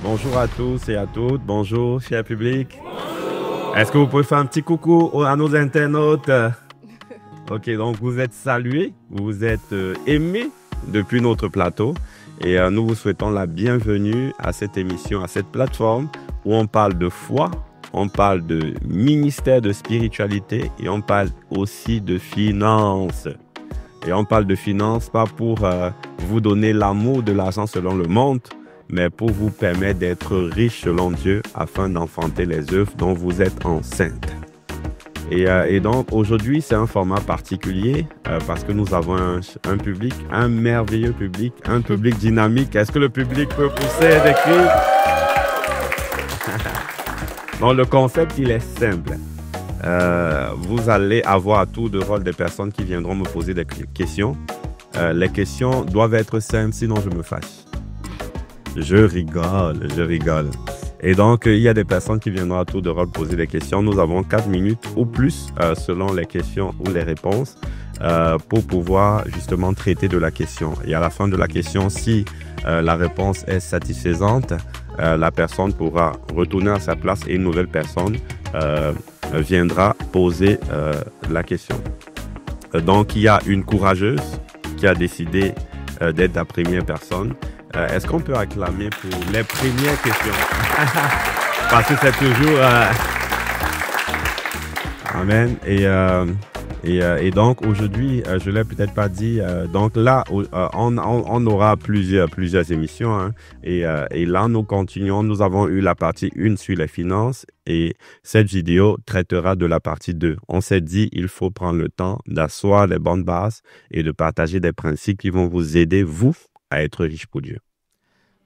Bonjour à tous et à toutes. Bonjour, cher public. Bonjour. Est-ce que vous pouvez faire un petit coucou à nos internautes? Ok, donc vous êtes salués, vous êtes aimés depuis notre plateau. Et nous vous souhaitons la bienvenue à cette émission, à cette plateforme où on parle de foi, on parle de ministère de spiritualité et on parle aussi de finances. Et on parle de finances pas pour vous donner l'amour de l'argent selon le monde, mais pour vous permettre d'être riche selon Dieu afin d'enfanter les œuvres dont vous êtes enceinte. Et donc aujourd'hui, c'est un format particulier parce que nous avons un public, un merveilleux public, un public dynamique. Est-ce que le public peut pousser des cris? Donc le concept, il est simple. Vous allez avoir à tour de rôle des personnes qui viendront me poser des questions. Les questions doivent être simples, sinon je me fâche. Je rigole. Et donc, il y a des personnes qui viendront à tour de rôle poser des questions. Nous avons 4 minutes ou plus selon les questions ou les réponses pour pouvoir justement traiter de la question. Et à la fin de la question, si la réponse est satisfaisante, la personne pourra retourner à sa place et une nouvelle personne viendra poser la question. Donc, il y a une courageuse qui a décidé d'être la première personne. Est-ce qu'on peut acclamer pour les premières questions? Parce que c'est toujours... Amen. Et donc, aujourd'hui, je ne l'ai peut-être pas dit. Donc là, on aura plusieurs émissions. Hein, et là, nous continuons. Nous avons eu la partie 1 sur les finances. Et cette vidéo traitera de la partie 2. On s'est dit, il faut prendre le temps d'asseoir les bonnes bases et de partager des principes qui vont vous aider, vous, à être riche pour Dieu.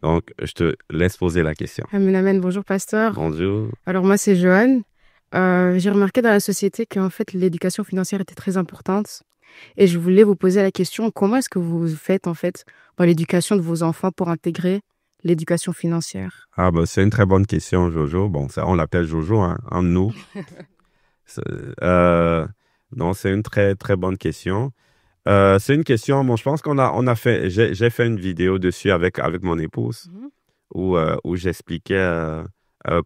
Donc, je te laisse poser la question. Amen. Bonjour, pasteur. Bonjour. Alors, moi, c'est Joanne. J'ai remarqué dans la société qu'en fait, l'éducation financière était très importante. Et je voulais vous poser la question, comment est-ce que vous faites, en fait, dans l'éducation de vos enfants pour intégrer l'éducation financière? Ah, ben, c'est une très bonne question, Jojo. Bon, ça, on l'appelle Jojo, hein, entre nous. Donc, c'est une très, très bonne question. C'est une question, bon, je pense qu'on a fait, j'ai fait une vidéo dessus avec mon épouse où j'expliquais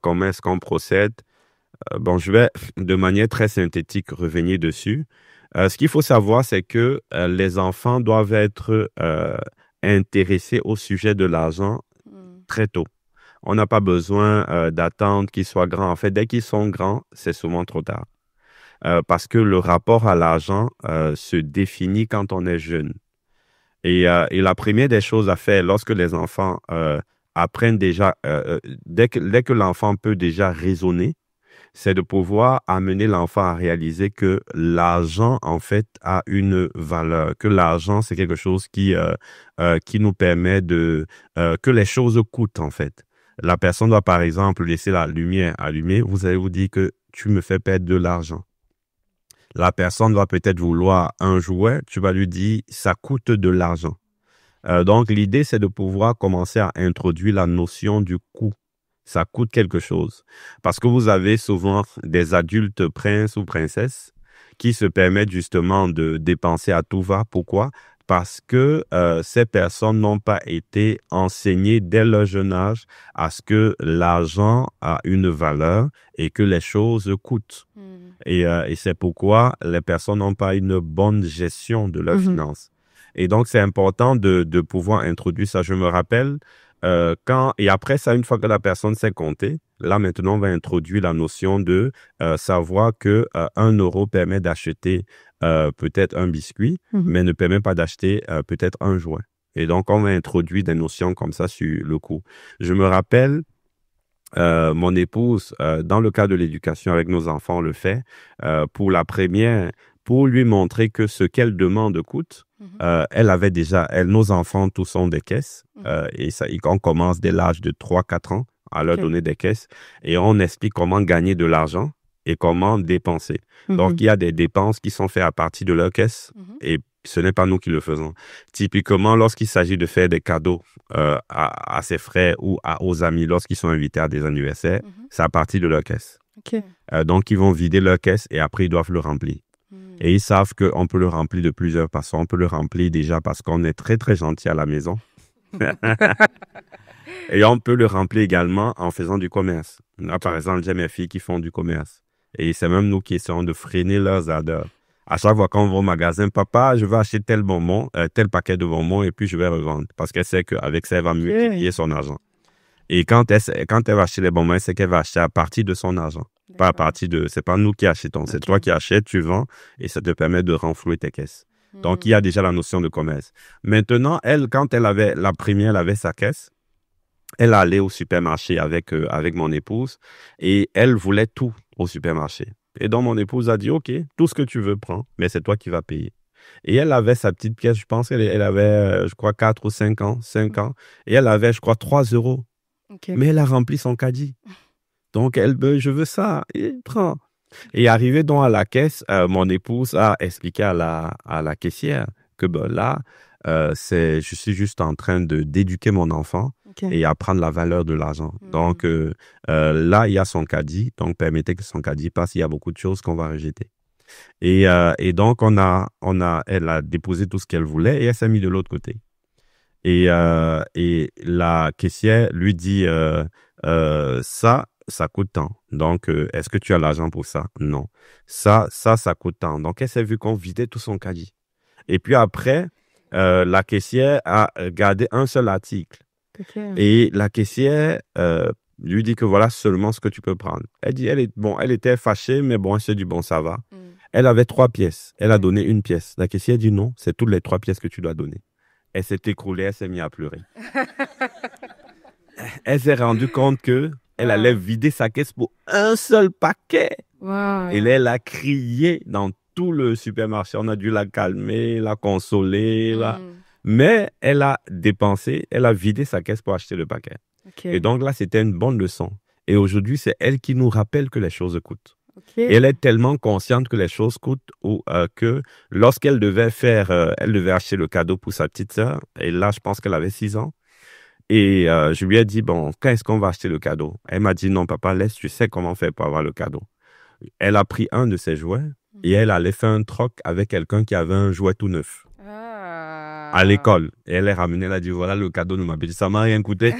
comment est-ce qu'on procède. Bon, je vais de manière très synthétique revenir dessus. Ce qu'il faut savoir, c'est que les enfants doivent être intéressés au sujet de l'argent très tôt. On n'a pas besoin d'attendre qu'ils soient grands. En fait, dès qu'ils sont grands, c'est souvent trop tard. Parce que le rapport à l'argent se définit quand on est jeune. Et la première des choses à faire lorsque les enfants apprennent déjà, dès que l'enfant peut déjà raisonner, c'est de pouvoir amener l'enfant à réaliser que l'argent, en fait, a une valeur, que l'argent, c'est quelque chose qui nous permet que les choses coûtent, en fait. La personne doit, par exemple, laisser la lumière allumée. Vous allez vous dire que tu me fais perdre de l'argent. La personne va peut-être vouloir un jouet, tu vas lui dire ça coûte de l'argent. Donc l'idée c'est de pouvoir commencer à introduire la notion du coût. Ça coûte quelque chose. Parce que vous avez souvent des adultes princes ou princesses qui se permettent justement de dépenser à tout va. Pourquoi? Parce que ces personnes n'ont pas été enseignées dès leur jeune âge à ce que l'argent a une valeur et que les choses coûtent. Et c'est pourquoi les personnes n'ont pas une bonne gestion de leurs finances. Et donc, c'est important de pouvoir introduire ça. Je me rappelle, et après ça, une fois que la personne sait compter, là, maintenant, on va introduire la notion de savoir que 1 euro permet d'acheter peut-être un biscuit, mais ne permet pas d'acheter peut-être un jouet. Et donc, on va introduire des notions comme ça sur le coup. Je me rappelle, mon épouse, dans le cas de l'éducation avec nos enfants, on le fait pour la première, pour lui montrer que ce qu'elle demande coûte. Elle avait déjà, nos enfants tous ont des caisses et ça, on commence dès l'âge de 3-4 ans à leur donner des caisses et on explique comment gagner de l'argent et comment dépenser. Donc, il y a des dépenses qui sont faites à partir de leur caisse et ce n'est pas nous qui le faisons. Typiquement, lorsqu'il s'agit de faire des cadeaux à ses frères ou aux amis, lorsqu'ils sont invités à des anniversaires, c'est à partir de leur caisse. Donc, ils vont vider leur caisse et après, ils doivent le remplir. Et ils savent qu'on peut le remplir de plusieurs façons. On peut le remplir déjà parce qu'on est très, très gentil à la maison. Et on peut le remplir également en faisant du commerce. Là, par exemple, j'ai mes filles qui font du commerce. Et c'est même nous qui essayons de freiner leurs ardeurs. À chaque fois qu'on va au magasin, papa, je vais acheter tel bonbon, tel paquet de bonbons et puis je vais revendre. Parce qu'elle sait qu'avec ça, elle va multiplier son argent. Et quand elle va acheter les bonbons, c'est qu'elle va acheter à partir de son argent. Pas à partir de, c'est pas nous qui achetons, c'est toi qui achètes, tu vends et ça te permet de renflouer tes caisses. Donc, il y a déjà la notion de commerce. Maintenant, elle, quand elle avait sa caisse, elle allait au supermarché avec mon épouse et elle voulait tout au supermarché. Et donc, mon épouse a dit, OK, tout ce que tu veux, prends, mais c'est toi qui vas payer. Et elle avait sa petite pièce, je pense qu'elle avait, je crois, 4 ou 5 ans, et elle avait, je crois, 3 euros. Okay. Mais elle a rempli son caddie. Donc, je veux ça, et prends. Et arrivé donc à la caisse, mon épouse a expliqué à la caissière que là, je suis juste en train d'éduquer mon enfant et apprendre la valeur de l'argent. Donc, là, il y a son caddie. Donc, permettez que son caddie passe. Il y a beaucoup de choses qu'on va rejeter. Et donc, elle a déposé tout ce qu'elle voulait et elle s'est mise de l'autre côté. Et la caissière lui dit, ça coûte tant. Donc, est-ce que tu as l'argent pour ça? Non. Ça coûte tant. Donc, elle s'est vue qu'on vidait tout son caddie. Et puis après, la caissière a gardé un seul article. Okay. Et la caissière lui dit que voilà seulement ce que tu peux prendre. Elle était fâchée, mais bon, elle s'est dit, bon, ça va. Elle avait 3 pièces. Elle a donné une pièce. La caissière dit non, c'est toutes les 3 pièces que tu dois donner. Elle s'est écroulée, elle s'est mise à pleurer. Elle s'est rendue compte que elle allait vider sa caisse pour un seul paquet. Wow. Et là, elle a crié dans tout le supermarché. On a dû la calmer, la consoler. Mais elle a dépensé, elle a vidé sa caisse pour acheter le paquet. Okay. Et donc là, c'était une bonne leçon. Et aujourd'hui, c'est elle qui nous rappelle que les choses coûtent. Okay. Et elle est tellement consciente que les choses coûtent que lorsqu'elle devait acheter le cadeau pour sa petite sœur, et là, je pense qu'elle avait 6 ans, et je lui ai dit, bon, quand est-ce qu'on va acheter le cadeau? Elle m'a dit, non, papa, laisse, tu sais comment faire pour avoir le cadeau. Elle a pris un de ses jouets et elle allait faire un troc avec quelqu'un qui avait un jouet tout neuf. À l'école. Et elle est ramenée, elle a dit, voilà le cadeau de ma petite, ça m'a rien coûté.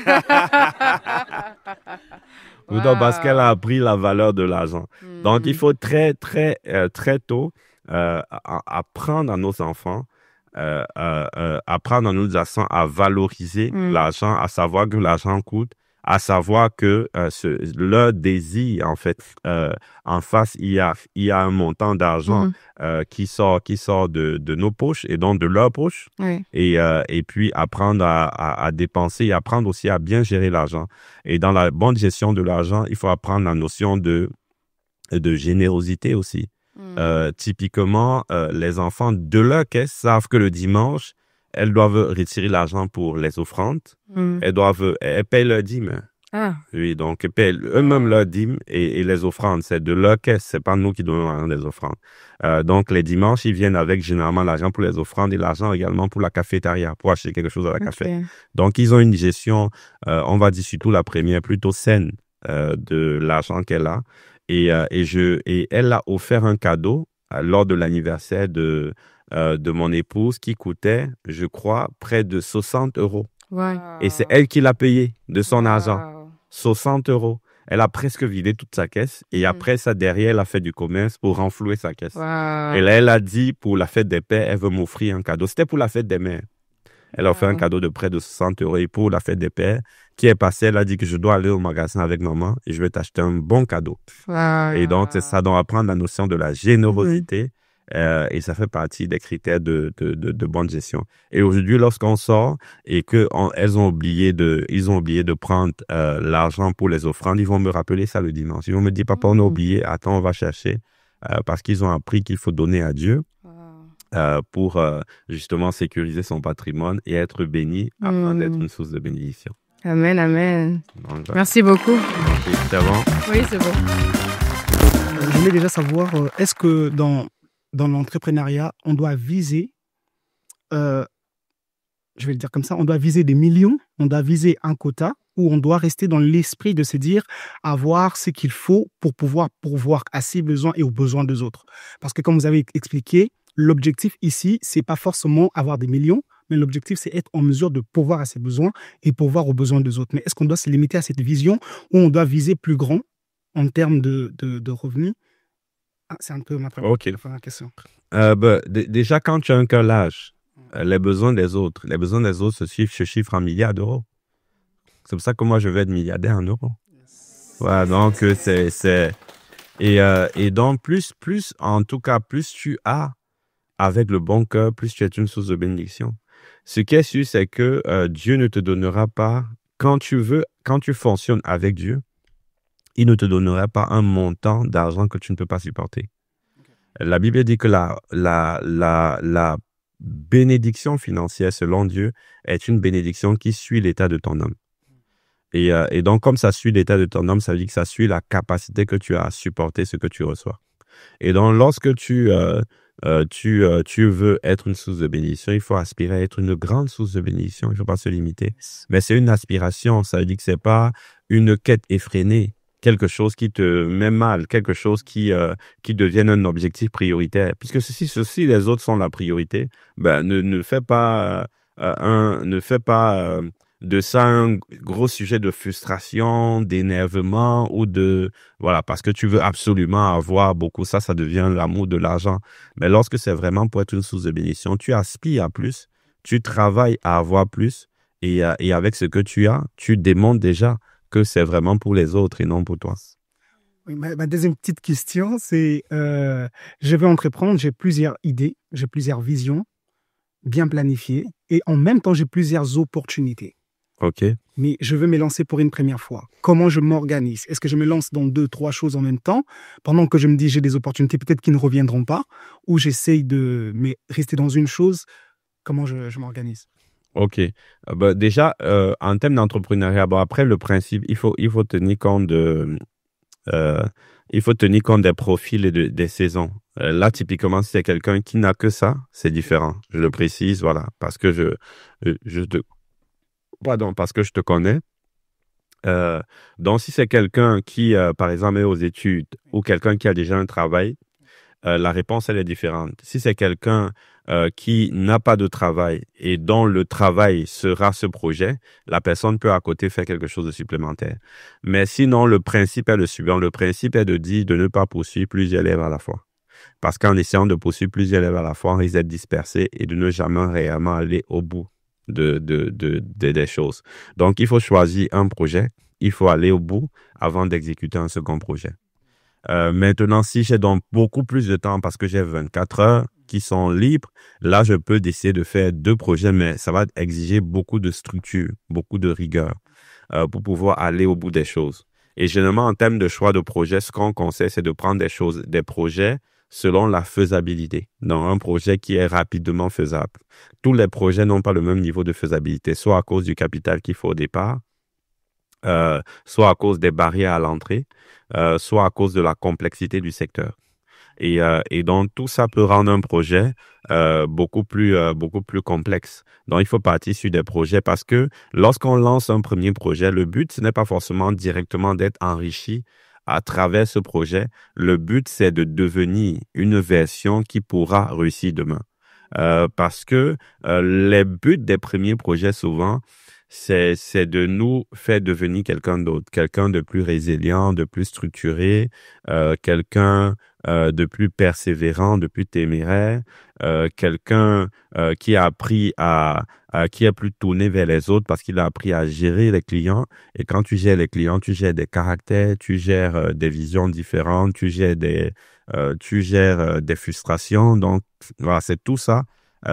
Wow. Parce qu'elle a appris la valeur de l'argent. Donc, il faut très, très, très tôt apprendre à nos enfants, apprendre à nos adolescents à valoriser l'argent, à savoir que l'argent coûte, à savoir que leur désir, en fait, en face, il y a un montant d'argent qui sort de nos poches et donc de leurs poches. Oui. Et puis apprendre à dépenser et apprendre aussi à bien gérer l'argent. Et dans la bonne gestion de l'argent, il faut apprendre la notion de générosité aussi. Typiquement, les enfants de leur caisse savent que le dimanche, elles doivent retirer l'argent pour les offrandes. Elles payent leur dîme. Ah. Oui, donc elles payent eux-mêmes leur dîme et les offrandes, c'est de leur caisse, c'est pas nous qui donnons l'argent des offrandes. Donc les dimanches, ils viennent avec généralement l'argent pour les offrandes et l'argent également pour la cafétéria, pour acheter quelque chose à la café. Donc ils ont une gestion, on va dire surtout la première, plutôt saine de l'argent qu'elle a. Et elle a offert un cadeau lors de l'anniversaire de mon épouse qui coûtait, je crois, près de 60 euros. Wow. Et c'est elle qui l'a payé de son argent. 60 euros. Elle a presque vidé toute sa caisse. Et après ça, derrière, elle a fait du commerce pour renflouer sa caisse. Wow. Et là, elle a dit, pour la fête des pères, elle veut m'offrir un cadeau. C'était pour la fête des mères. Elle a offert un cadeau de près de 60 euros. Et pour la fête des pères, qui est passée, elle a dit que je dois aller au magasin avec maman et je vais t'acheter un bon cadeau. Wow. Et donc, c'est ça, donc apprendre la notion de la générosité. Et ça fait partie des critères de bonne gestion. Et aujourd'hui, lorsqu'on sort et qu'ils ont oublié de prendre l'argent pour les offrandes, ils vont me rappeler ça le dimanche. Ils vont me dire, papa, on a oublié, attends, on va chercher. Parce qu'ils ont appris qu'il faut donner à Dieu. Pour justement sécuriser son patrimoine et être béni afin d'être une source de bénédiction. Amen, amen. Donc, merci beaucoup. C'est bon? Oui, c'est bon. Je voulais déjà savoir, est-ce que dans l'entrepreneuriat, on doit viser, je vais le dire comme ça, on doit viser des millions, on doit viser un quota, ou on doit rester dans l'esprit de se dire avoir ce qu'il faut pour pouvoir pourvoir à ses besoins et aux besoins des autres. Parce que comme vous avez expliqué, l'objectif ici, c'est pas forcément avoir des millions, mais l'objectif, c'est être en mesure de pourvoir à ses besoins et pourvoir aux besoins des autres. Mais est-ce qu'on doit se limiter à cette vision ou on doit viser plus grand en termes de revenus? C'est un peu ma première question. Déjà, quand tu as un cœur large, les besoins des autres se chiffrent en milliards d'euros. C'est pour ça que moi, je veux être milliardaire en euros. Voilà, donc et donc plus en tout cas, plus tu as avec le bon cœur, plus tu es une source de bénédiction. Ce qui est sûr, c'est que Dieu ne te donnera pas, quand tu fonctionnes avec Dieu, il ne te donnera pas un montant d'argent que tu ne peux pas supporter. La Bible dit que la bénédiction financière, selon Dieu, est une bénédiction qui suit l'état de ton homme. Et donc, comme ça suit l'état de ton homme, ça veut dire que ça suit la capacité que tu as à supporter ce que tu reçois. Et donc, lorsque tu veux être une source de bénédiction, il faut aspirer à être une grande source de bénédiction. Il ne faut pas se limiter. Mais c'est une aspiration. Ça veut dire que ce n'est pas une quête effrénée, quelque chose qui te met mal, quelque chose qui devienne un objectif prioritaire. Puisque si les autres sont la priorité, ne fais pas de ça un gros sujet de frustration, d'énervement voilà, parce que tu veux absolument avoir beaucoup. Ça devient l'amour de l'argent. Mais lorsque c'est vraiment pour être une source de bénédiction, tu aspires à plus, tu travailles à avoir plus et avec ce que tu as, tu démontres déjà que c'est vraiment pour les autres et non pour toi. Oui, ma deuxième petite question, c'est je vais entreprendre, j'ai plusieurs idées, j'ai plusieurs visions bien planifiées et en même temps, j'ai plusieurs opportunités. OK. Mais je veux me lancer pour une première fois. Comment je m'organise? Est-ce que je me lance dans 2, 3 choses en même temps, pendant que je me dis j'ai des opportunités peut-être qui ne reviendront pas, ou j'essaye de rester dans une chose? Comment je m'organise? OK. Déjà, en termes d'entrepreneuriat, après le principe, il faut tenir compte des profils et des saisons. Là, typiquement, si c'est quelqu'un qui n'a que ça, c'est différent. Je le précise, voilà, parce que parce que je te connais. Donc, si c'est quelqu'un qui, par exemple, est aux études ou quelqu'un qui a déjà un travail, la réponse, elle est différente. Si c'est quelqu'un qui n'a pas de travail et dont le travail sera ce projet, la personne peut à côté faire quelque chose de supplémentaire. Mais sinon, le principe est le suivant. Le principe est de ne pas poursuivre plusieurs élèves à la fois. Parce qu'en essayant de poursuivre plusieurs élèves à la fois, on risque d'être dispersé et de ne jamais réellement aller au bout des choses. Donc, il faut choisir un projet, il faut aller au bout avant d'exécuter un second projet. Maintenant, si j'ai donc beaucoup plus de temps parce que j'ai 24 heures qui sont libres, là, je peux décider de faire 2 projets, mais ça va exiger beaucoup de structure, beaucoup de rigueur pour pouvoir aller au bout des choses. Et généralement, en termes de choix de projet, ce qu'on conseille, c'est de prendre des projets selon la faisabilité. Donc, un projet qui est rapidement faisable. Tous les projets n'ont pas le même niveau de faisabilité, soit à cause du capital qu'il faut au départ, soit à cause des barrières à l'entrée, soit à cause de la complexité du secteur. Et donc, tout ça peut rendre un projet beaucoup plus complexe. Donc, il faut partir sur des projets parce que lorsqu'on lance un premier projet, le but, ce n'est pas forcément directement d'être enrichi à travers ce projet. Le but, c'est de devenir une version qui pourra réussir demain. Parce que les buts des premiers projets, souvent, c'est de nous faire devenir quelqu'un d'autre, quelqu'un de plus résilient, de plus structuré, quelqu'un de plus persévérant, de plus téméraire, quelqu'un qui a appris qui est plus tourné vers les autres parce qu'il a appris à gérer les clients. Et quand tu gères les clients, tu gères des caractères, tu gères des visions différentes, tu gères des frustrations. Donc, voilà, c'est tout ça.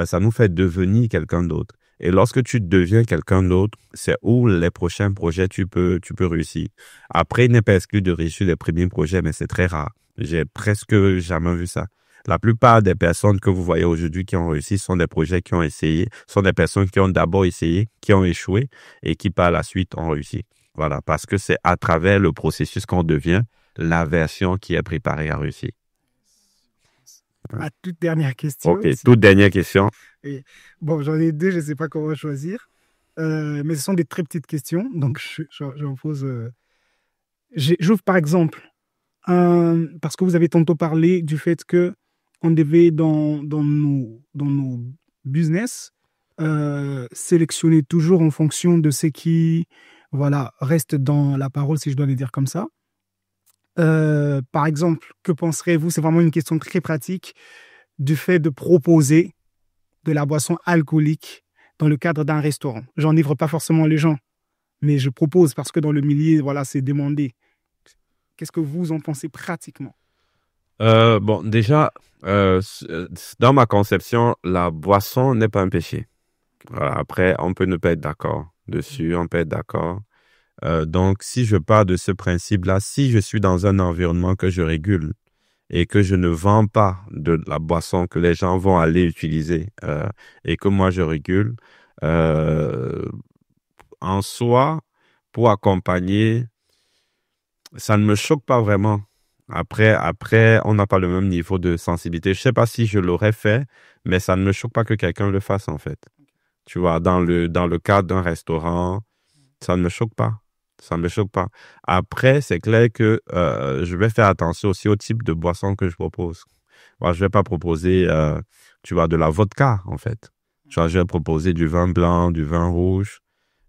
Ça nous fait devenir quelqu'un d'autre. Et lorsque tu deviens quelqu'un d'autre, c'est où les prochains projets tu peux réussir. Après, il n'est pas exclu de réussir les premiers projets, mais c'est très rare. J'ai presque jamais vu ça. La plupart des personnes que vous voyez aujourd'hui qui ont réussi sont des projets qui ont essayé, sont des personnes qui ont d'abord essayé, qui ont échoué et qui par la suite ont réussi. Voilà, parce que c'est à travers le processus qu'on devient la version qui est préparée à réussir. Ma toute dernière question. OK, toute dernière question. Et, bon, j'en ai 2, je ne sais pas comment choisir. Mais ce sont des très petites questions. Donc, j'en pose. J'ouvre par exemple, parce que vous avez tantôt parlé du fait qu'on devait, dans nos business, sélectionner toujours en fonction de ce qui reste dans la parole, si je dois le dire comme ça. Par exemple, que penserez-vous, c'est vraiment une question très pratique, du fait de proposer de la boisson alcoolique dans le cadre d'un restaurant. J'enivre pas forcément les gens, mais je propose parce que dans le milieu, c'est demandé. Qu'est-ce que vous en pensez pratiquement? Bon, déjà, dans ma conception, la boisson n'est pas un péché. Voilà, après, on peut ne pas être d'accord dessus, on peut être d'accord. Donc, si je pars de ce principe-là, si je suis dans un environnement que je régule et que je ne vends pas de la boisson que les gens vont aller utiliser et que moi je régule, en soi, pour accompagner, ça ne me choque pas vraiment. Après, on n'a pas le même niveau de sensibilité. Je sais pas si je l'aurais fait, mais ça ne me choque pas que quelqu'un le fasse, en fait. Tu vois, dans le cadre d'un restaurant, ça ne me choque pas. Ça ne me choque pas. Après, c'est clair que je vais faire attention aussi au type de boisson que je propose. Moi, je vais pas proposer, tu vois, de la vodka, en fait. Tu vois, je vais proposer du vin blanc, du vin rouge.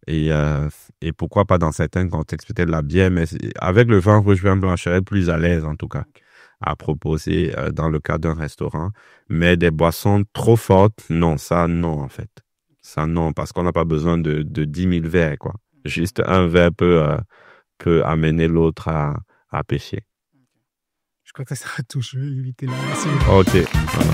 Et pourquoi pas dans certains contextes, peut-être la bière, mais avec le vin rouge, vin blanc, je serais plus à l'aise, en tout cas, à proposer dans le cadre d'un restaurant. Mais des boissons trop fortes, non, ça, non, en fait. Ça, non, parce qu'on n'a pas besoin de 10 000 verres, quoi. Juste un verre peut amener l'autre à pécher. Je crois que ça sera tout. Je vais éviter là. Merci. OK, voilà.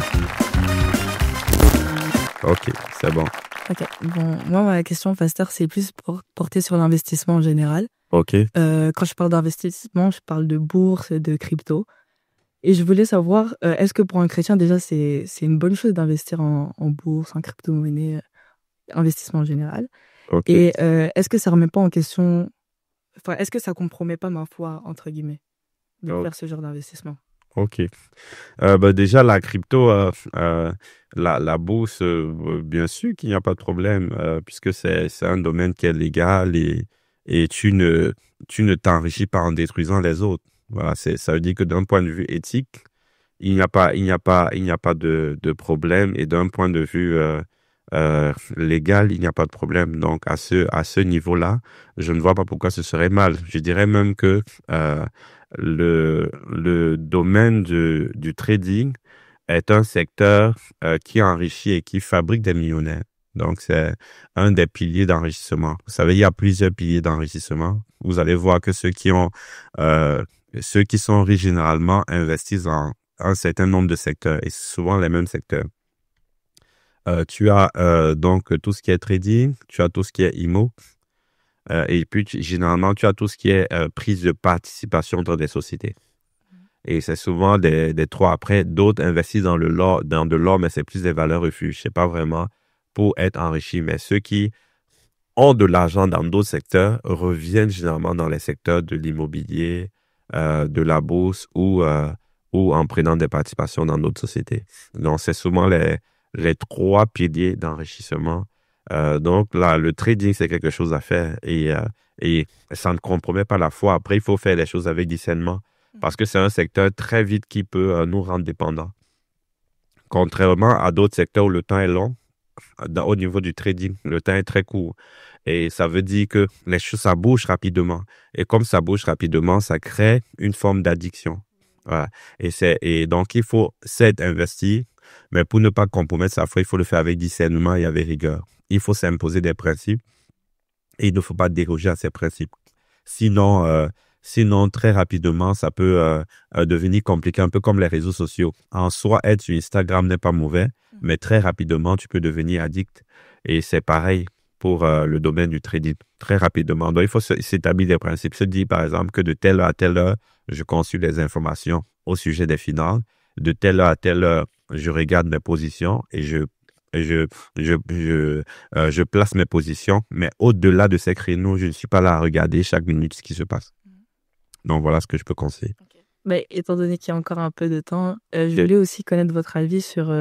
OK, c'est bon. Ok, bon, moi, ma question, Pasteur, c'est plus portée sur l'investissement en général. OK. Quand je parle d'investissement, je parle de bourse et de crypto. Et je voulais savoir, est-ce que pour un chrétien, déjà, c'est une bonne chose d'investir en bourse, en crypto-monnaie, investissement en général? OK. Et est-ce que ça remet pas en question, enfin, est-ce que ça compromet pas ma foi, entre guillemets, de Ok. faire ce genre d'investissement? OK. Déjà, la crypto, la bourse, bien sûr qu'il n'y a pas de problème, puisque c'est un domaine qui est légal et tu ne t'enrichis pas en détruisant les autres. Voilà, ça veut dire que d'un point de vue éthique, il n'y a pas de problème, et d'un point de vue légal, il n'y a pas de problème. Donc, à ce niveau-là, je ne vois pas pourquoi ce serait mal. Je dirais même que le domaine du trading est un secteur qui enrichit et qui fabrique des millionnaires. Donc, c'est un des piliers d'enrichissement. Vous savez, il y a plusieurs piliers d'enrichissement. Vous allez voir que ceux qui sont riches généralement investissent dans un certain nombre de secteurs, et c'est souvent les mêmes secteurs. Tu as donc tout ce qui est trading, tu as tout ce qui est IMO, et puis généralement tu as tout ce qui est prise de participation dans des sociétés. Et c'est souvent des trois. Après, d'autres investissent dans de l'or, mais c'est plus des valeurs refuges. C'est pas vraiment pour être enrichi, mais ceux qui ont de l'argent dans d'autres secteurs reviennent généralement dans les secteurs de l'immobilier, de la bourse ou en prenant des participations dans d'autres sociétés. Donc, c'est souvent les trois piliers d'enrichissement. Donc, là, le trading, c'est quelque chose à faire et ça ne compromet pas la foi. Après, il faut faire les choses avec discernement parce que c'est un secteur très vite qui peut nous rendre dépendants. Contrairement à d'autres secteurs où le temps est long, au niveau du trading, le temps est très court. Et ça veut dire que les choses, ça bouge rapidement. Et comme ça bouge rapidement, ça crée une forme d'addiction. Voilà. Et donc, il faut s'être investi, mais pour ne pas compromettre sa foi, il faut le faire avec discernement et avec rigueur. Il faut s'imposer des principes et il ne faut pas déroger à ces principes. Sinon, très rapidement, ça peut devenir compliqué, un peu comme les réseaux sociaux. En soi, être sur Instagram n'est pas mauvais, mais très rapidement, tu peux devenir addict. Et c'est pareil pour le domaine du trading. Très rapidement. Donc, il faut s'établir des principes. Se dire, par exemple, que de telle heure à telle heure, je consulte les informations au sujet des finances. De telle heure à telle heure, je regarde mes positions et je place mes positions. Mais au-delà de ces créneaux, je ne suis pas là à regarder chaque minute ce qui se passe. Donc, voilà ce que je peux conseiller. Okay. Mais étant donné qu'il y a encore un peu de temps, je voulais aussi connaître votre avis sur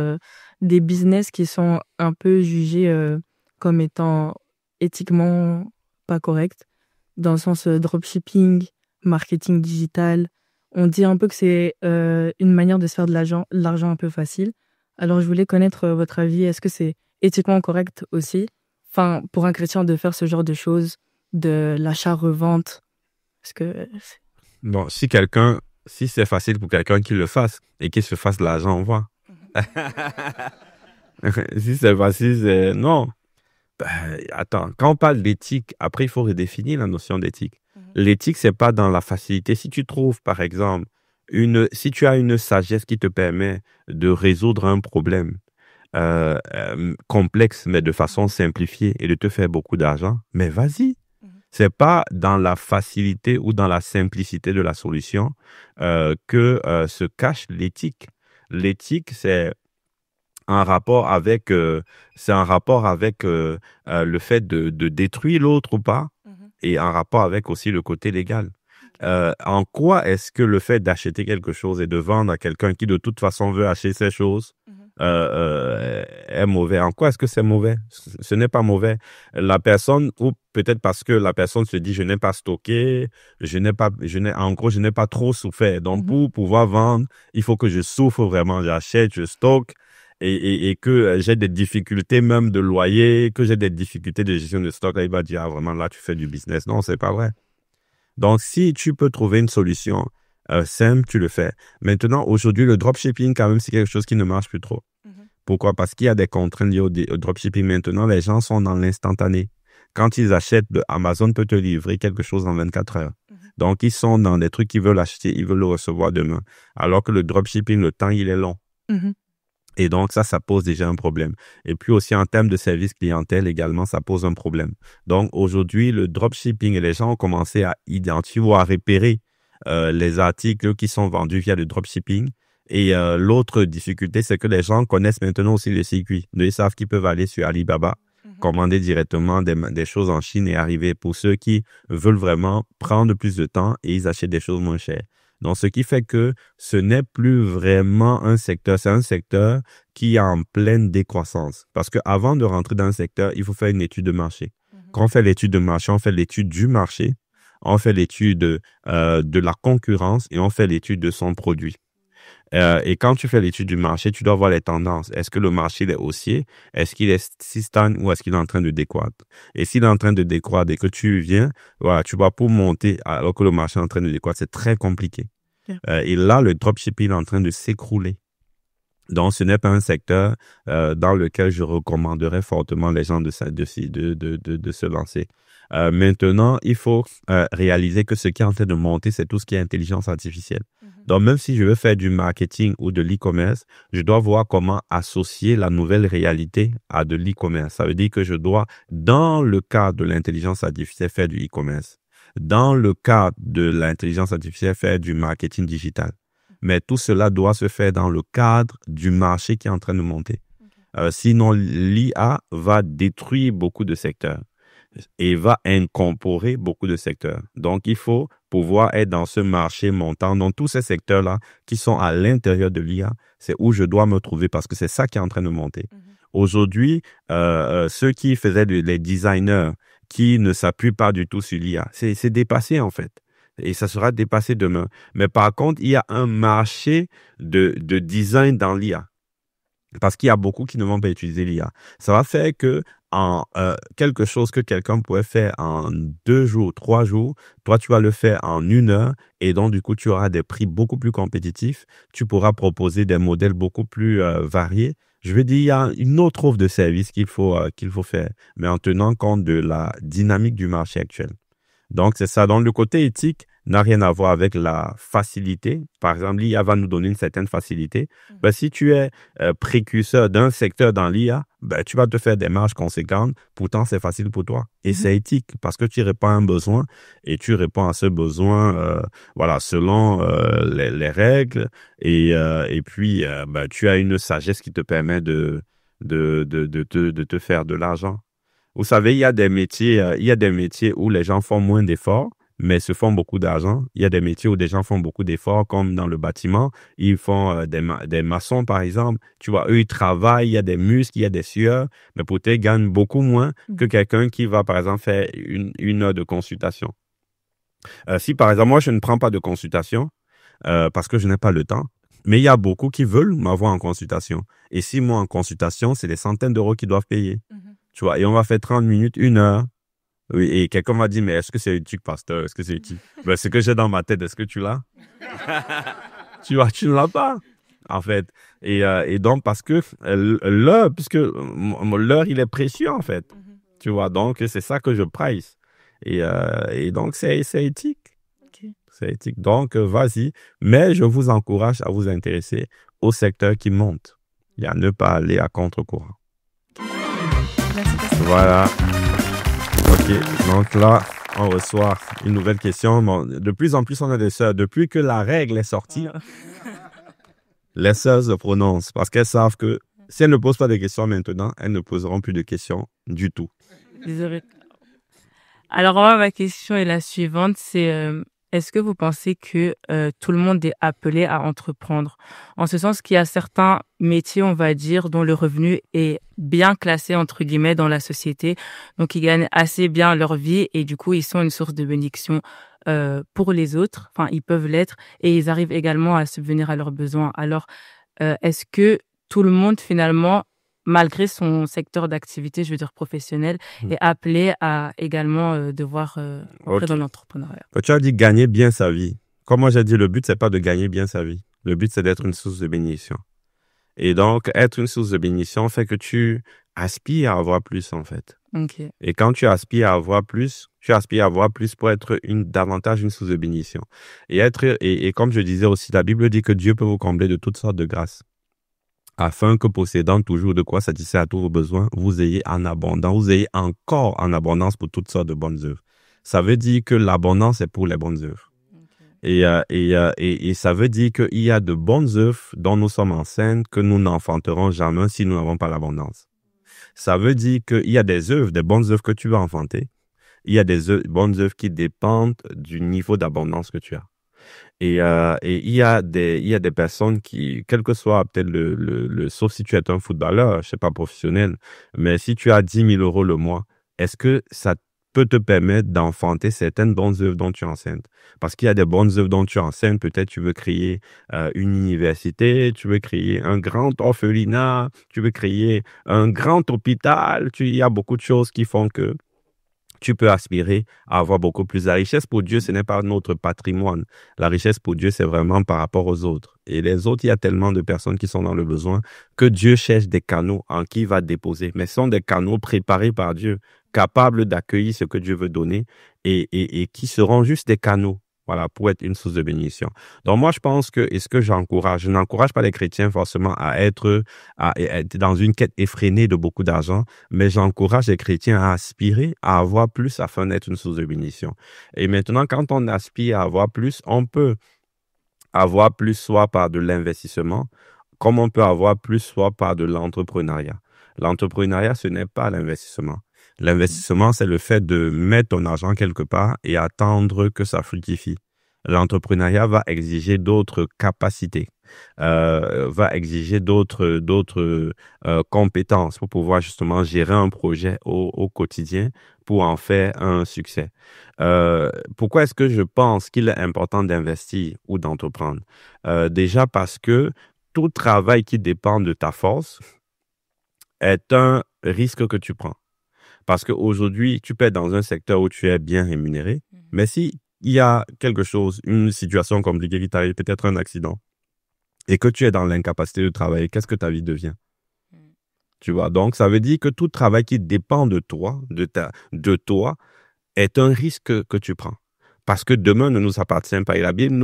des business qui sont un peu jugés comme étant éthiquement pas corrects, dans le sens dropshipping, marketing digital. On dit un peu que c'est une manière de se faire de l'argent un peu facile. Alors, je voulais connaître votre avis. Est-ce que c'est éthiquement correct aussi. Enfin, pour un chrétien de faire ce genre de choses, de l'achat-revente. Parce que... Bon, si c'est facile pour quelqu'un qu'il le fasse et qu'il se fasse de l'argent, on voit. Si c'est facile, non. Attends, quand on parle d'éthique, après, il faut redéfinir la notion d'éthique. L'éthique, c'est pas dans la facilité. Si tu trouves, par exemple, si tu as une sagesse qui te permet de résoudre un problème complexe, mais de façon simplifiée et de te faire beaucoup d'argent, mais vas-y. C'est pas dans la facilité ou dans la simplicité de la solution que se cache l'éthique. L'éthique, c'est un rapport avec, le fait de détruire l'autre ou pas, et un rapport avec aussi le côté légal. En quoi est-ce que le fait d'acheter quelque chose et de vendre à quelqu'un qui de toute façon veut acheter ces choses est mauvais? En quoi est-ce que c'est mauvais? Ce n'est pas mauvais. La personne, ou peut-être parce que la personne se dit je n'ai pas stocké, je n'ai pas trop souffert. Donc pour pouvoir vendre, il faut que je souffre vraiment. J'achète, je stocke. Et que j'ai des difficultés même de loyer, que j'ai des difficultés de gestion de stock, là, il va dire, ah, vraiment, là, tu fais du business. Non, c'est pas vrai. Donc, si tu peux trouver une solution simple, tu le fais. Maintenant, aujourd'hui, le dropshipping, quand même, c'est quelque chose qui ne marche plus trop. Pourquoi? Parce qu'il y a des contraintes liées au dropshipping. Maintenant, les gens sont dans l'instantané. Quand ils achètent, Amazon peut te livrer quelque chose en 24 heures. Donc, ils sont dans des trucs qu'ils veulent acheter, ils veulent le recevoir demain. Alors que le dropshipping, le temps, il est long. Et donc, ça pose déjà un problème. Et puis aussi, en termes de service clientèle également, ça pose un problème. Donc, aujourd'hui, le dropshipping, et les gens ont commencé à identifier ou à repérer les articles qui sont vendus via le dropshipping. Et l'autre difficulté, c'est que les gens connaissent maintenant aussi le circuit. Ils savent qu'ils peuvent aller sur Alibaba, commander directement des choses en Chine et arriver pour ceux qui veulent vraiment prendre plus de temps et ils achètent des choses moins chères. Donc, ce qui fait que ce n'est plus vraiment un secteur, c'est un secteur qui est en pleine décroissance. Parce qu'avant de rentrer dans un secteur, il faut faire une étude de marché. Quand on fait l'étude de marché, on fait l'étude du marché, on fait l'étude de la concurrence et on fait l'étude de son produit. Et quand tu fais l'étude du marché, tu dois voir les tendances. Est-ce que le marché est haussier? Est-ce qu'il est stagne ou est-ce qu'il est en train de décroître? Et s'il est en train de décroître et que tu viens, voilà, tu vas pour monter alors que le marché est en train de décroître, c'est très compliqué. Et là, le dropshipping est en train de s'écrouler. Donc, ce n'est pas un secteur dans lequel je recommanderais fortement les gens de se lancer. Maintenant, il faut réaliser que ce qui est en train de monter, c'est tout ce qui est intelligence artificielle. Donc, même si je veux faire du marketing ou de l'e-commerce, je dois voir comment associer la nouvelle réalité à de l'e-commerce. Ça veut dire que je dois, dans le cadre de l'intelligence artificielle, faire du e-commerce. Dans le cadre de l'intelligence artificielle, faire du marketing digital. Mais tout cela doit se faire dans le cadre du marché qui est en train de monter. Sinon, l'IA va détruire beaucoup de secteurs et va incorporer beaucoup de secteurs. Donc, il faut pouvoir être dans ce marché montant. Dans tous ces secteurs-là qui sont à l'intérieur de l'IA, c'est où je dois me trouver parce que c'est ça qui est en train de monter. Aujourd'hui, ceux qui faisaient les designers qui ne s'appuient pas du tout sur l'IA, c'est dépassé en fait. Et ça sera dépassé demain. Mais par contre, il y a un marché de design dans l'IA. Parce qu'il y a beaucoup qui ne vont pas utiliser l'IA. Ça va faire que quelque chose que quelqu'un pourrait faire en 2 jours, 3 jours, toi, tu vas le faire en 1 heure. Et donc, du coup, tu auras des prix beaucoup plus compétitifs. Tu pourras proposer des modèles beaucoup plus variés. Je veux dire, il y a une autre offre de service qu'il faut faire, mais en tenant compte de la dynamique du marché actuel. Donc, c'est ça. Donc, le côté éthique n'a rien à voir avec la facilité. Par exemple, l'IA va nous donner une certaine facilité. Ben, si tu es précurseur d'un secteur dans l'IA, ben, tu vas te faire des marges conséquentes. Pourtant, c'est facile pour toi. Et c'est éthique parce que tu réponds à un besoin et tu réponds à ce besoin voilà, selon les règles. Et puis, ben, tu as une sagesse qui te permet de te faire de l'argent. Vous savez, il y a des métiers où les gens font moins d'efforts, mais se font beaucoup d'argent. Il y a des métiers où des gens font beaucoup d'efforts, comme dans le bâtiment. Ils font des maçons, par exemple. Tu vois, eux, ils travaillent, il y a des muscles, il y a des sueurs, mais peut-être ils gagnent beaucoup moins que quelqu'un qui va, par exemple, faire une heure de consultation. Si, par exemple, moi, je ne prends pas de consultation parce que je n'ai pas le temps, Mais il y a beaucoup qui veulent m'avoir en consultation. Et si moi, en consultation, c'est des centaines d'euros qu'ils doivent payer. Tu vois, et on va faire 30 minutes, 1 heure. Oui, et quelqu'un m'a dit, mais est-ce que c'est utile, pasteur? Est-ce que c'est utile? Ben, ce que j'ai dans ma tête, est-ce que tu l'as? Tu vois, tu ne l'as pas, en fait. Et donc, parce que l'heure, puisque l'heure, il est précieux, en fait. Tu vois, donc, c'est ça que je price. Et donc, c'est éthique. Ok. C'est éthique. Donc, vas-y. Mais je vous encourage à vous intéresser au secteur qui monte. Et à ne pas aller à contre-courant. Merci, pasteur. Voilà. OK. Donc là, on reçoit une nouvelle question. Bon, de plus en plus, on a des sœurs. Depuis que la règle est sortie, les sœurs se prononcent parce qu'elles savent que si elles ne posent pas de questions maintenant, elles ne poseront plus de questions du tout. Désolée. Alors, moi, ma question est la suivante, c'est est-ce que vous pensez que tout le monde est appelé à entreprendre? En ce sens qu'il y a certains métiers, on va dire, dont le revenu est bien classé, entre guillemets, dans la société. Donc, ils gagnent assez bien leur vie et du coup, ils sont une source de bénédiction pour les autres. Enfin, ils peuvent l'être et ils arrivent également à subvenir à leurs besoins. Alors, est-ce que tout le monde, finalement, malgré son secteur d'activité, je veux dire professionnel, est appelé à également devoir entrer Ok. dans l'entrepreneuriat? Tu as dit gagner bien sa vie. Comme moi j'ai dit, le but, c'est pas de gagner bien sa vie. Le but, c'est d'être une source de bénédiction. Et donc, être une source de bénédiction fait que tu aspires à avoir plus, en fait. Ok. Et quand tu aspires à avoir plus, tu aspires à avoir plus pour être davantage une source de bénédiction. Et comme je disais aussi, la Bible dit que Dieu peut vous combler de toutes sortes de grâces, afin que possédant toujours de quoi satisfaire à tous vos besoins, vous ayez en abondance, vous ayez encore en abondance pour toutes sortes de bonnes œuvres. Ça veut dire que l'abondance est pour les bonnes œuvres. Et ça veut dire qu'il y a de bonnes œuvres dont nous sommes enceintes que nous n'enfanterons jamais si nous n'avons pas l'abondance. Ça veut dire qu'il y a des bonnes œuvres que tu vas enfanter. Il y a des bonnes œuvres qui dépendent du niveau d'abondance que tu as. Et il y a des personnes qui, quel que soit peut-être sauf si tu es un footballeur, je sais pas, professionnel, mais si tu as 10 000 euros le mois, est-ce que ça peut te permettre d'enfanter certaines bonnes œuvres dont tu es enceinte? Parce qu'il y a des bonnes œuvres dont tu es enceinte, peut-être tu veux créer une université, tu veux créer un grand orphelinat, tu veux créer un grand hôpital, il y a beaucoup de choses qui font que tu peux aspirer à avoir beaucoup plus. La richesse pour Dieu, ce n'est pas notre patrimoine. La richesse pour Dieu, c'est vraiment par rapport aux autres. Et les autres, il y a tellement de personnes qui sont dans le besoin que Dieu cherche des canaux en qui il va déposer. Mais ce sont des canaux préparés par Dieu, capables d'accueillir ce que Dieu veut donner et qui seront juste des canaux. Voilà, pour être une source de bénédiction. Donc, moi, je pense que, et ce que je n'encourage pas les chrétiens forcément à être dans une quête effrénée de beaucoup d'argent, mais j'encourage les chrétiens à aspirer à avoir plus afin d'être une source de bénédiction. Et maintenant, quand on aspire à avoir plus, on peut avoir plus soit par de l'investissement, comme on peut avoir plus soit par de l'entrepreneuriat. L'entrepreneuriat, ce n'est pas l'investissement. L'investissement, c'est le fait de mettre ton argent quelque part et attendre que ça fructifie. L'entrepreneuriat va exiger d'autres capacités, va exiger d'autres compétences pour pouvoir justement gérer un projet au quotidien pour en faire un succès. Pourquoi est-ce que je pense qu'il est important d'investir ou d'entreprendre? Déjà parce que tout travail qui dépend de ta force est un risque que tu prends. Parce qu'aujourd'hui, tu peux être dans un secteur où tu es bien rémunéré, mais si il y a quelque chose, une situation compliquée qui t'arrive, peut-être un accident, et que tu es dans l'incapacité de travailler, qu'est-ce que ta vie devient? Tu vois, donc ça veut dire que tout travail qui dépend de toi, de toi, est un risque que tu prends. Parce que demain ne nous appartient pas. Et la Bible,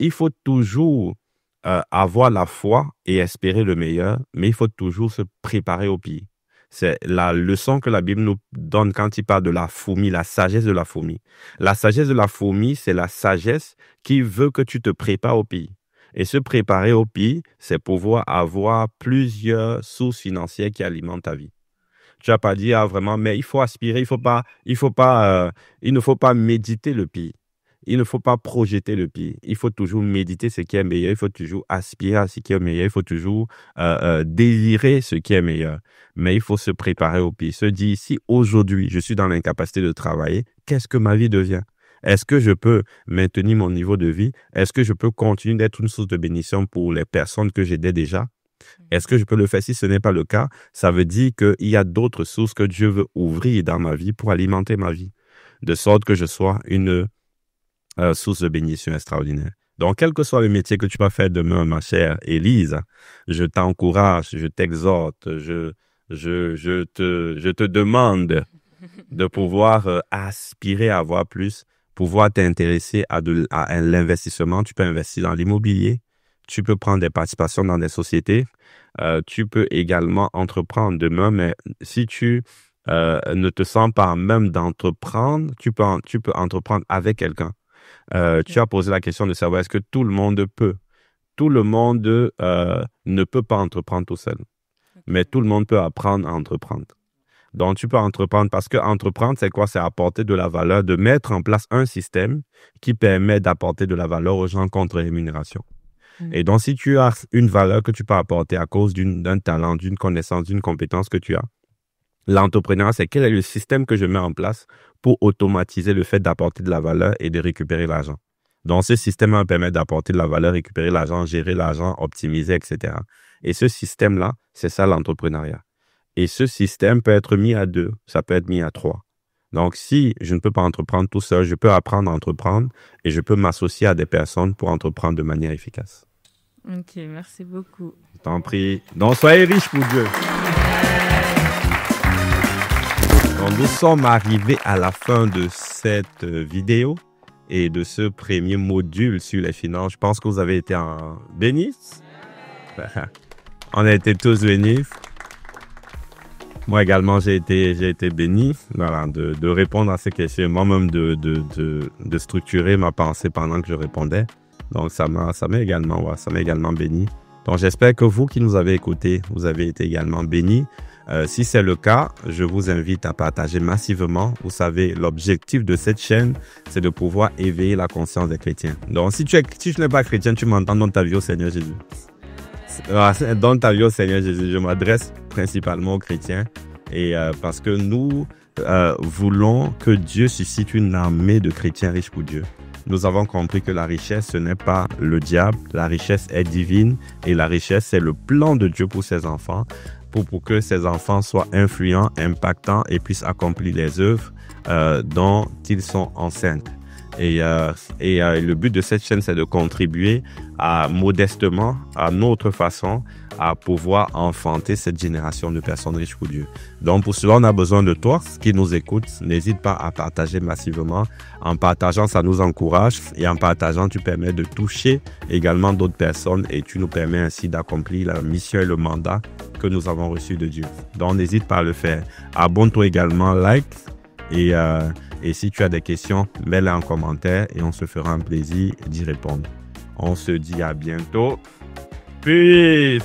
il faut toujours avoir la foi et espérer le meilleur, mais il faut toujours se préparer au pire. C'est la leçon que la Bible nous donne quand il parle de la fourmi, la sagesse de la fourmi. La sagesse de la fourmi, c'est la sagesse qui veut que tu te prépares au pire. Et se préparer au pire, c'est pouvoir avoir plusieurs sources financières qui alimentent ta vie. Tu n'as pas dit vraiment, mais il faut aspirer, il ne faut pas méditer le pire. Il ne faut pas projeter le pire. Il faut toujours méditer ce qui est meilleur. Il faut toujours aspirer à ce qui est meilleur. Il faut toujours désirer ce qui est meilleur. Mais il faut se préparer au pire. Se dire, si aujourd'hui, je suis dans l'incapacité de travailler, qu'est-ce que ma vie devient? Est-ce que je peux maintenir mon niveau de vie? Est-ce que je peux continuer d'être une source de bénédiction pour les personnes que j'aidais déjà? Est-ce que je peux le faire? Si ce n'est pas le cas, ça veut dire qu'il y a d'autres sources que Dieu veut ouvrir dans ma vie pour alimenter ma vie, de sorte que je sois une source de bénédiction extraordinaire. Donc, quel que soit le métier que tu vas faire demain, ma chère Élise, je t'encourage, je t'exhorte, je te demande de pouvoir aspirer à avoir plus, pouvoir t'intéresser à l'investissement. Tu peux investir dans l'immobilier, tu peux prendre des participations dans des sociétés, tu peux également entreprendre demain, mais si tu ne te sens pas même d'entreprendre, tu peux entreprendre avec quelqu'un. Tu as posé la question de savoir est-ce que tout le monde peut. Tout le monde ne peut pas entreprendre tout seul, mais tout le monde peut apprendre à entreprendre. Donc, tu peux entreprendre parce que entreprendre, c'est quoi? C'est apporter de la valeur, de mettre en place un système qui permet d'apporter de la valeur aux gens contre rémunération. Et donc, si tu as une valeur que tu peux apporter à cause d'un talent, d'une connaissance, d'une compétence que tu as, l'entrepreneuriat, c'est quel est le système que je mets en place pour automatiser le fait d'apporter de la valeur et de récupérer l'argent. Donc, ce système va me permettre d'apporter de la valeur, récupérer l'argent, gérer l'argent, optimiser, etc. Et ce système-là, c'est ça l'entrepreneuriat. Et ce système peut être mis à 2, ça peut être mis à 3. Donc, si je ne peux pas entreprendre tout seul, je peux apprendre à entreprendre et je peux m'associer à des personnes pour entreprendre de manière efficace. Ok, merci beaucoup. Je t'en prie. Donc, soyez riches pour Dieu. Donc, nous sommes arrivés à la fin de cette vidéo et de ce premier module sur les finances. Je pense que vous avez été bénis. On a été tous bénis. Moi également, j'ai été béni, voilà, de répondre à ces questions, moi-même de structurer ma pensée pendant que je répondais. Donc, ça m'a également béni. Donc, j'espère que vous qui nous avez écoutés, vous avez été également bénis. Si c'est le cas, je vous invite à partager massivement. Vous savez, l'objectif de cette chaîne, c'est de pouvoir éveiller la conscience des chrétiens. Donc, si tu n'es pas chrétien, tu m'entends dans ta vie au Seigneur Jésus. Dans ta vie au Seigneur Jésus, je m'adresse principalement aux chrétiens et parce que nous voulons que Dieu suscite une armée de chrétiens riches pour Dieu. Nous avons compris que la richesse, ce n'est pas le diable, la richesse est divine et la richesse, c'est le plan de Dieu pour ses enfants, pour que ses enfants soient influents, impactants et puissent accomplir les œuvres dont ils sont enceintes. Et le but de cette chaîne, c'est de contribuer modestement, à notre façon, à pouvoir enfanter cette génération de personnes riches pour Dieu. Donc, pour cela, on a besoin de toi qui nous écoutes. N'hésite pas à partager massivement. En partageant, ça nous encourage. Et en partageant, tu permets de toucher également d'autres personnes et tu nous permets ainsi d'accomplir la mission et le mandat que nous avons reçu de Dieu. Donc, n'hésite pas à le faire. Abonne-toi également, like et si tu as des questions, mets-les en commentaire et on se fera un plaisir d'y répondre. On se dit à bientôt. Peace!